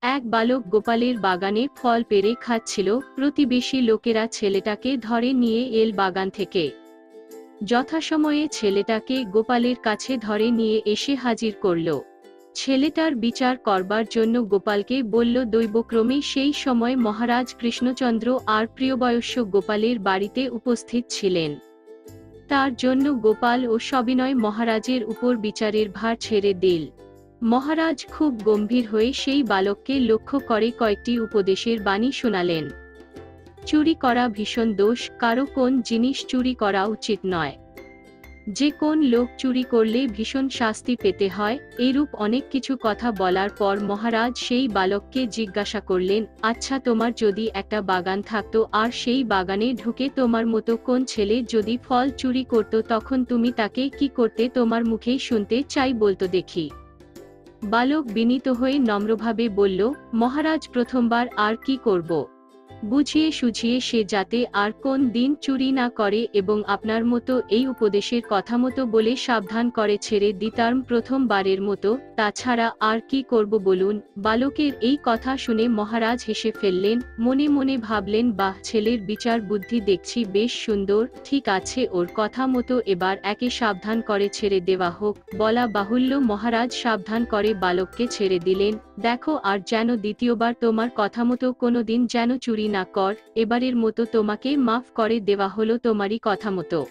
এক বালক গোপালের বাগানে ফল পেড়ে খাচ্ছিল। প্রতিবেশী লোকেরা ছেলেটাকে ধরে নিয়ে এল বাগান থেকে। যথাসময়ে ছেলেটাকে গোপালের কাছে ধরে নিয়ে এসে হাজির করল। ছেলেটার বিচার করবার জন্য গোপালকে বলল। দৈবক্রমে সেই সময় মহারাজ কৃষ্ণচন্দ্র আর প্রিয়বয়স্য গোপালের বাড়িতে উপস্থিত ছিলেন। তার জন্য গোপাল ও সবিনয় মহারাজের উপর বিচারের ভার ছেড়ে দিল। মহারাজ খুব গম্ভীর হয়ে সেই বালককে লক্ষ্য করে কয়েকটি উপদেশের বাণী শোনালেন। চুরি করা ভীষণ দোষ, কারো কোন জিনিস চুরি করা উচিত নয়। যে কোন লোক চুরি করলে ভীষণ শাস্তি পেতে হয়। এরূপ অনেক কিছু কথা বলার পর মহারাজ সেই বালককে জিজ্ঞাসা করলেন, আচ্ছা, তোমার যদি একটা বাগান থাকতো আর সেই বাগানে ঢুকে তোমার মতো কোন ছেলে যদি ফল চুরি করত, তখন তুমি তাকে কি করতে? তোমার মুখেই শুনতে চাই, বলতো দেখি। বালক বিনীত হয়ে নম্রভাবে বলল, মহারাজ, প্রথমবার আর কি করব? বুঝিয়ে সুঝিয়ে সে যাতে আর কোন দিন চুরি না করে এবং আপনার মতো এই উপদেশের কথা মতো বলে সাবধান করে ছেড়ে দিতাম প্রথমবারের মতো। তাছাড়া আর কি করব বলুন? বালকের এই কথা শুনে মহারাজ হেসে ফেললেন। মনে মনে ভাবলেন, বাহ, ছেলের বিচার বুদ্ধি দেখছি বেশ সুন্দর। ঠিক আছে, ওর কথা মতো এবার একে সাবধান করে ছেড়ে দেওয়া হোক। বলা বাহুল্য মহারাজ সাবধান করে বালককে ছেড়ে দিলেন। দেখো, আর যেন দ্বিতীয়বার তোমার কথা মতো কোনোদিন যেন চুরি না কর। এবারের মতো তোমাকে মাফ করে দেওয়া হলো তোমারই কথা মতো।